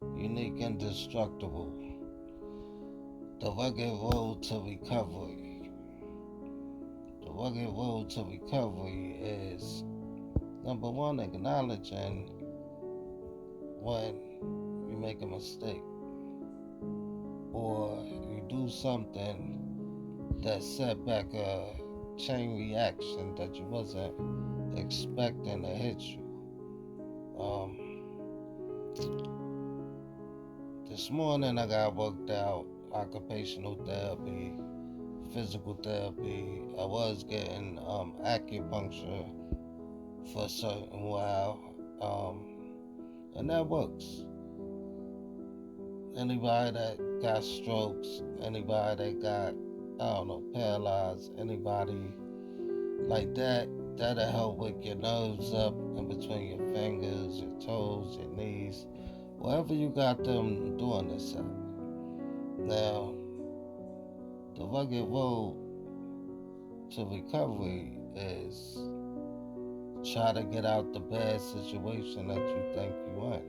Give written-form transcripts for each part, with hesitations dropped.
unique, indestructible. The rugged road to recovery. The rugged road to recovery is number one, acknowledging when you make a mistake or you do something that set back a chain reaction that you wasn't expecting to hit you. Um, this morning I got worked out, occupational therapy, physical therapy. I was getting acupuncture for a certain while, and that works. Anybody that got strokes, anybody that got, I don't know, paralyzed, anybody like that, that'll help wake your nerves up in between your fingers, your toes, your knees, wherever you got them doing this at. Now, the rugged road to recovery is try to get out the bad situation that you think you're in.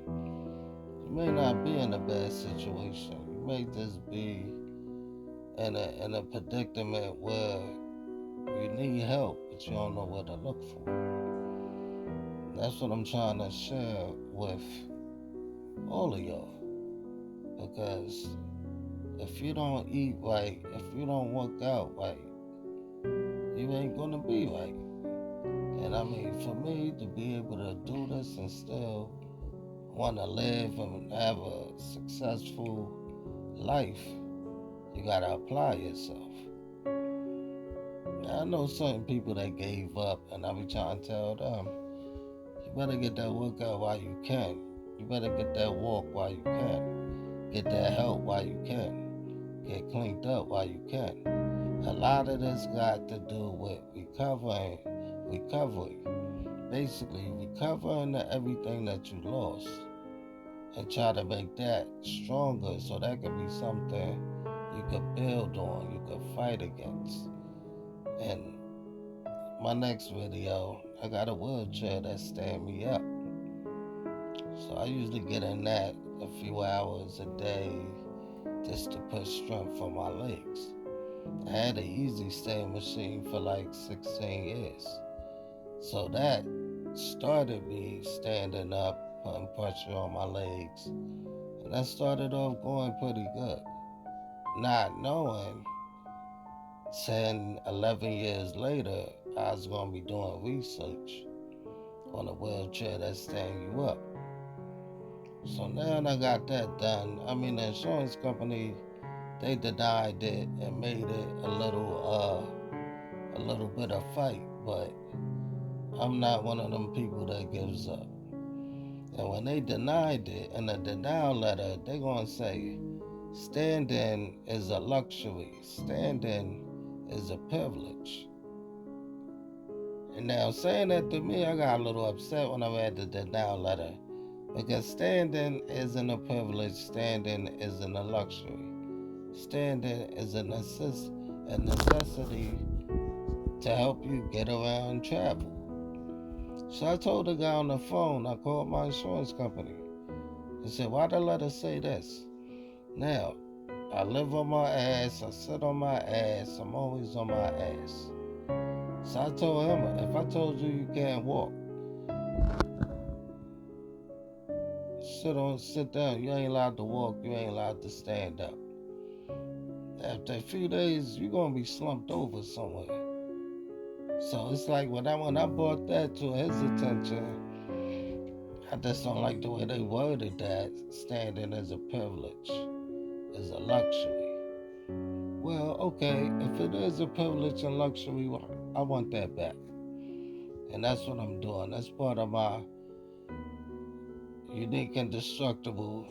You may not be in a bad situation. You may just be in a predicament where you need help, but you don't know where to look for. That's what I'm trying to share with all of y'all. Because if you don't eat right, if you don't work out right, you ain't gonna be right. And I mean, for me to be able to do this and still want to live and have a successful life, you gotta apply yourself. Now, I know certain people that gave up, and I be trying to tell them, you better get that workout while you can. You better get that walk while you can. Get that help while you can. Get cleaned up while you can. A lot of this got to do with recovery. Basically, recovering everything that you lost and try to make that stronger so that could be something you could build on, you could fight against. And my next video, I got a wheelchair that stand me up. So I usually get in that a few hours a day just to put strength on my legs. I had an easy stay machine for like 16 years. So that started me standing up, putting pressure on my legs. And that started off going pretty good. Not knowing 10, 11 years later, I was going to be doing research on a wheelchair that stand you up. So now I got that done. I mean, the insurance company, they denied it and made it a little bit of fight, but I'm not one of them people that gives up. And when they denied it in a denial letter, they gonna say, standing is a luxury, standing is a privilege. And now saying that to me, I got a little upset when I read the denial letter. Because standing isn't a privilege, standing isn't a luxury. Standing is a necessity to help you get around and travel. So I told the guy on the phone, I called my insurance company. I said, why the letter say this? Now, I live on my ass, I sit on my ass, I'm always on my ass. So I told him, if I told you you can't walk, sit down, you ain't allowed to walk, you ain't allowed to stand up. After a few days, you're gonna be slumped over somewhere. So it's like when I brought that to his attention, I just don't like the way they worded that. Standing as a privilege, is a luxury. Well, okay, if it is a privilege and luxury, I want that back. And that's what I'm doing. That's part of my unique, indestructible,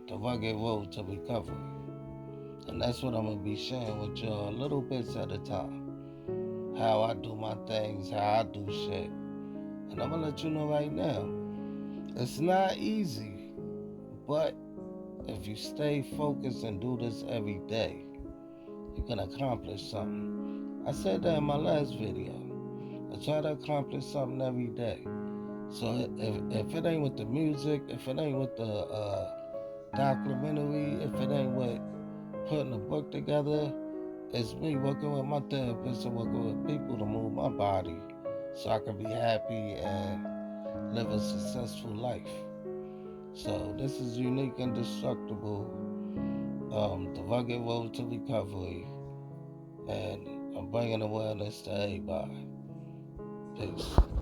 the rugged road to recovery. And that's what I'm going to be sharing with y'all little bits at a time. How I do my things, how I do shit. And I'm going to let you know right now, it's not easy, but if you stay focused and do this every day, you can accomplish something. I said that in my last video. I try to accomplish something every day. So if it ain't with the music, if it ain't with the documentary, if it ain't with putting a book together, it's me working with my therapist and working with people to move my body so I can be happy and live a successful life. So this is unique, indestructible, the rugged road to recovery, and I'm bringing awareness to everybody. Peace.